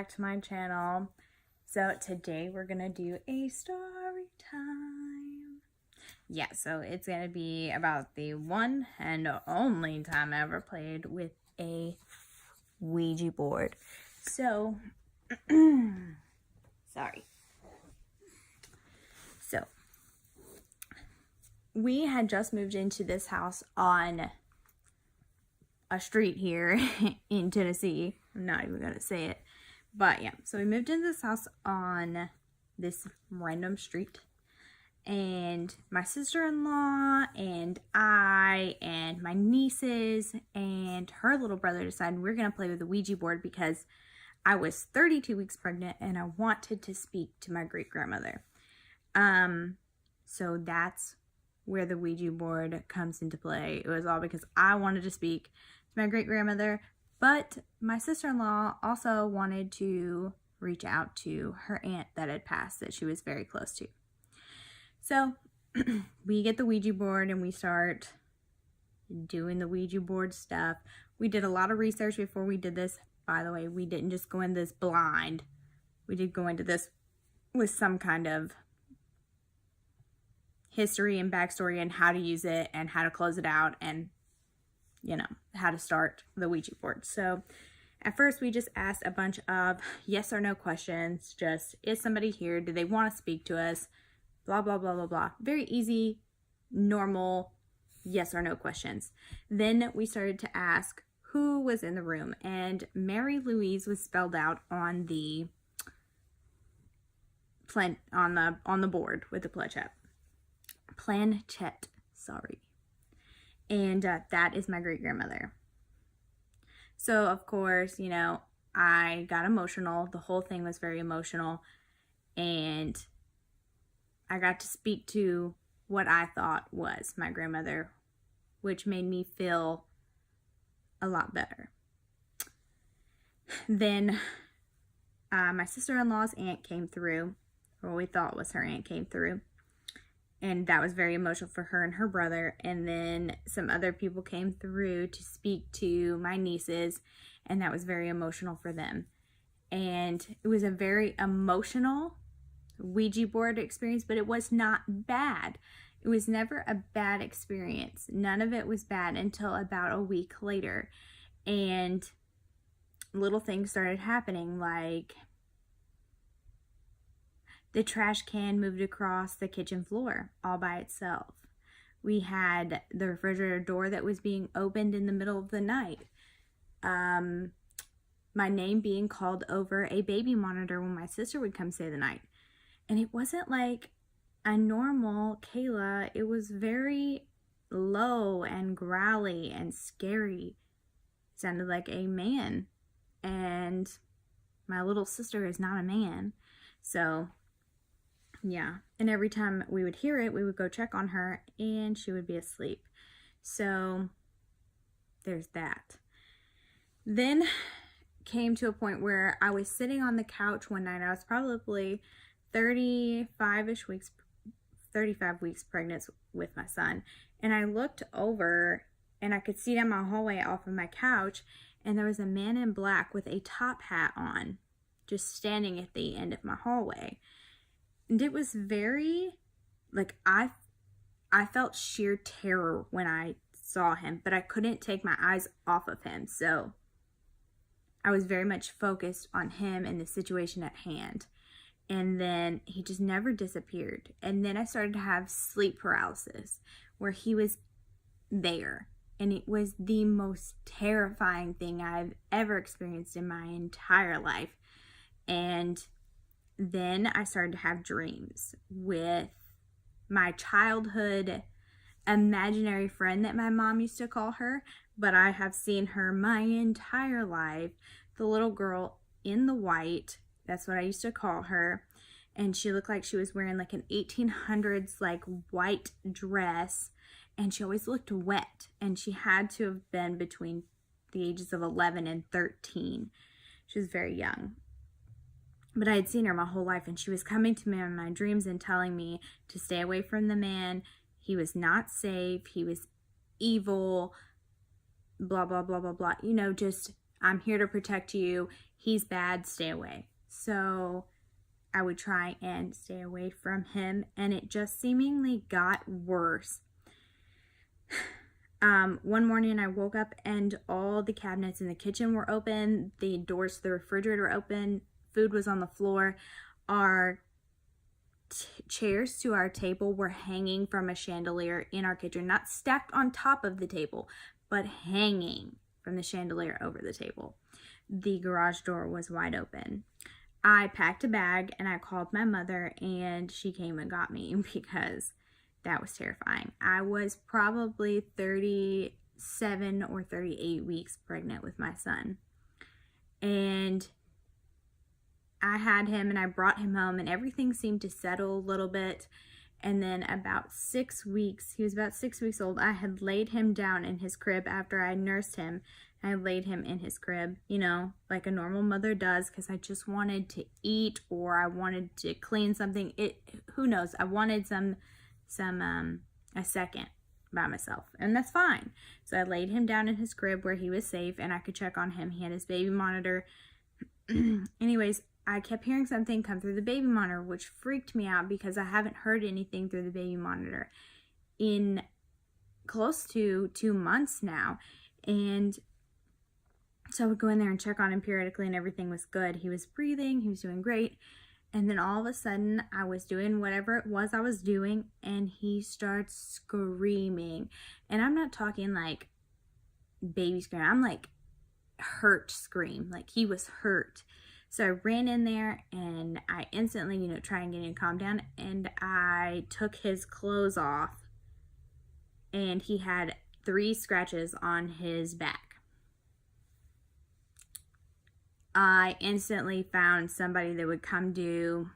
back to my channel. So today we're gonna do a story time. Yeah, so it's gonna be about the one and only time I ever played with a Ouija board. So, sorry. So, we had just moved into this house on a street here in Tennessee. I'm not even gonna say it. But yeah, so we moved into this house on this random street. And my sister-in-law and I and my nieces and her little brother decided we were going to play with the Ouija board because I was 32 weeks pregnant and I wanted to speak to my great-grandmother. So that's where the Ouija board comes into play. It was all because I wanted to speak to my great-grandmother, but my sister-in-law also wanted to reach out to her aunt that had passed that she was very close to. So we get the Ouija board and we start doing the Ouija board stuff. We did a lot of research before we did this. By the way, we didn't just go into this blind. We did go into this with some kind of history and backstory and how to use it and how to close it out and, you know, how to start the Ouija board. So at first we just asked a bunch of yes or no questions. Just, is somebody here? Do they want to speak to us? Blah, blah, blah, blah, blah. Very easy, normal, yes or no questions. Then we started to ask who was in the room, and Mary Louise was spelled out on the on the board with the planchette, sorry. And that is my great-grandmother. So, of course, you know, I got emotional. The whole thing was very emotional, and I got to speak to what I thought was my grandmother, which made me feel a lot better. Then my sister-in-law's aunt came through, or what we thought was her aunt came through, and that was very emotional for her and her brother. And then some other people came through to speak to my nieces, and that was very emotional for them. And it was a very emotional Ouija board experience, but it was not bad. It was never a bad experience. None of it was bad until about a week later. And little things started happening, like the trash can moved across the kitchen floor all by itself. We had the refrigerator door that was being opened in the middle of the night. My name being called over a baby monitor when my sister would come stay the night. And it wasn't like a normal Kayla. It was very low and growly and scary. It sounded like a man. And my little sister is not a man. So, yeah. And every time we would hear it, we would go check on her and she would be asleep. So, there's that. Then came to a point where I was sitting on the couch one night. I was probably 35 weeks pregnant with my son. And I looked over and I could see down my hallway off of my couch, and there was a man in black with a top hat on, just standing at the end of my hallway. And it was very, like, I felt sheer terror when I saw him, but I couldn't take my eyes off of him. So I was very much focused on him and the situation at hand. And then he just never disappeared. And then I started to have sleep paralysis where he was there. And it was the most terrifying thing I've ever experienced in my entire life. And then I started to have dreams with my childhood imaginary friend that my mom used to call her. But I have seen her my entire life. The little girl in the white. That's what I used to call her. And she looked like she was wearing like an 1800s like white dress. And she always looked wet. And she had to have been between the ages of 11 and 13. She was very young. But I had seen her my whole life. And she was coming to me in my dreams and telling me to stay away from the man. He was not safe. He was evil. Blah, blah, blah, blah, blah. You know, just I'm here to protect you. He's bad, stay away. So I would try and stay away from him, and it just seemingly got worse. One morning I woke up and all the cabinets in the kitchen were open. The doors to the refrigerator were open. Food was on the floor. Our chairs to our table were hanging from a chandelier in our kitchen, not stacked on top of the table, but hanging from the chandelier over the table. The garage door was wide open. I packed a bag and I called my mother, and she came and got me because that was terrifying. I was probably 37 or 38 weeks pregnant with my son. And I had him and I brought him home, and everything seemed to settle a little bit. And then about 6 weeks, he was about 6 weeks old, I had laid him down in his crib after I nursed him. I laid him in his crib, you know, like a normal mother does, because I just wanted to eat, or I wanted to clean something. Who knows? I wanted a second by myself, and that's fine. So I laid him down in his crib where he was safe and I could check on him. He had his baby monitor. Anyways, I kept hearing something come through the baby monitor, which freaked me out because I haven't heard anything through the baby monitor in close to 2 months now. And so I would go in there and check on him periodically, and everything was good. He was breathing, he was doing great. And then all of a sudden, I was doing whatever it was I was doing, and he starts screaming. And I'm not talking like baby scream. I'm like hurt scream. Like he was hurt. So I ran in there, and I instantly, try and get him to calm down. And I took his clothes off, and he had 3 scratches on his back. I instantly found somebody that would come do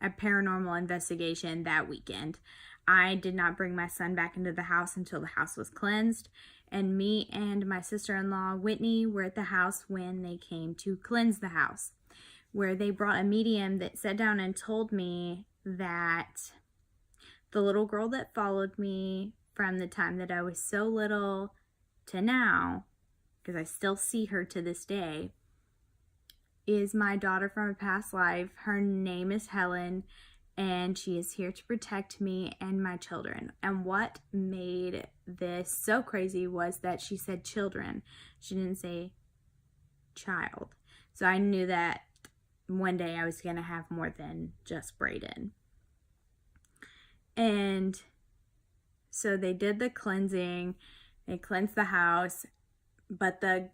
a paranormal investigation that weekend. I did not bring my son back into the house until the house was cleansed. And me and my sister-in-law, Whitney, were at the house when they came to cleanse the house, where they brought a medium that sat down and told me that the little girl that followed me from the time that I was so little to now, because I still see her to this day, is my daughter from a past life. Her name is Helen, and she is here to protect me and my children. And what made this so crazy was that she said children. She didn't say child. So I knew that one day I was going to have more than just Brayden. And so they did the cleansing. They cleansed the house, but the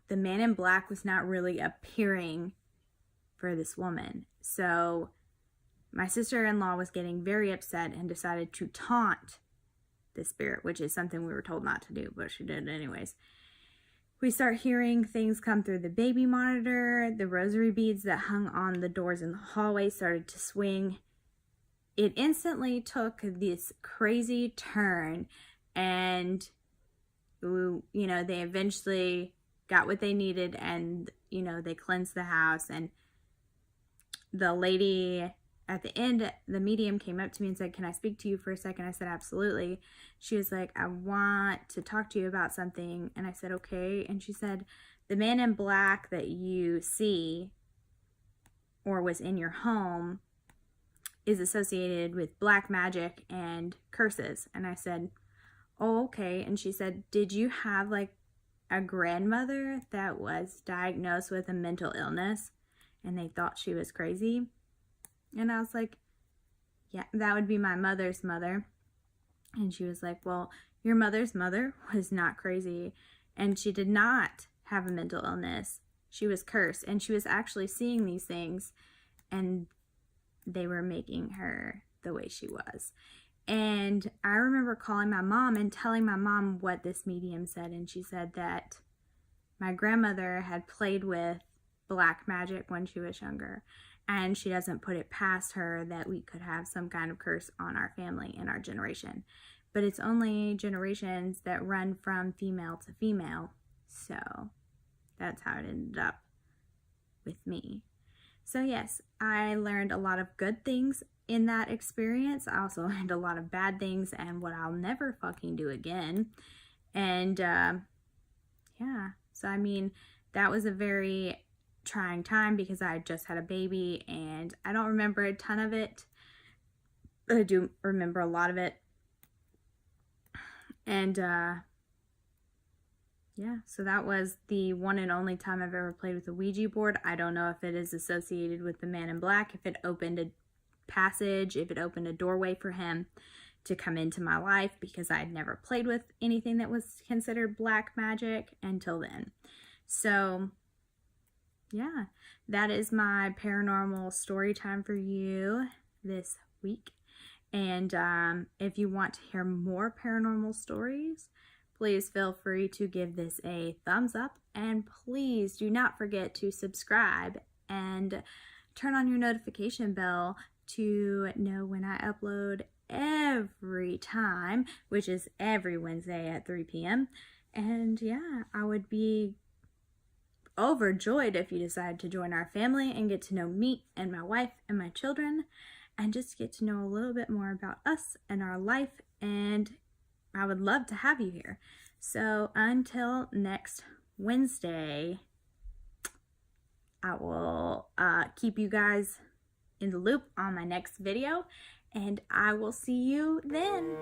man in black was not really appearing for this woman. So my sister-in-law was getting very upset and decided to taunt the spirit, which is something we were told not to do, but she did anyways. We start hearing things come through the baby monitor. The rosary beads that hung on the doors in the hallway started to swing. It instantly took this crazy turn, and they eventually got what they needed, and they cleansed the house. And the lady at the end, the medium, came up to me and said, "Can I speak to you for a second?" I said, "Absolutely." She was like, "I want to talk to you about something." And I said, "Okay." And she said, "The man in black that you see, or was in your home, is associated with black magic and curses." And I said, "Oh, okay." And she said, "Did you have like a grandmother that was diagnosed with a mental illness and they thought she was crazy?" And I was like, "Yeah, that would be my mother's mother." And she was like, "Well, your mother's mother was not crazy, and she did not have a mental illness. She was cursed, and she was actually seeing these things, and they were making her the way she was." And I remember calling my mom and telling my mom what this medium said, and she said that my grandmother had played with black magic when she was younger, and she doesn't put it past her that we could have some kind of curse on our family and our generation. But it's only generations that run from female to female, so that's how it ended up with me. So yes, I learned a lot of good things in that experience. I also learned a lot of bad things and what I'll never fucking do again. And yeah, So, I mean, that was a very trying time because I had just had a baby and I don't remember a ton of it, but I do remember a lot of it. And yeah, so that was the one and only time I've ever played with a Ouija board. I don't know if it is associated with the man in black, if it opened a passage, if it opened a doorway for him to come into my life, because I had never played with anything that was considered black magic until then. So yeah, that is my paranormal story time for you this week. And if you want to hear more paranormal stories, please feel free to give this a thumbs up, and please do not forget to subscribe and turn on your notification bell to know when I upload every time, which is every Wednesday at 3 p.m. And yeah, I would be overjoyed if you decide to join our family and get to know me and my wife and my children, and just get to know a little bit more about us and our life, and I would love to have you here. So until next Wednesday, I will keep you guys in the loop on my next video, and I will see you then.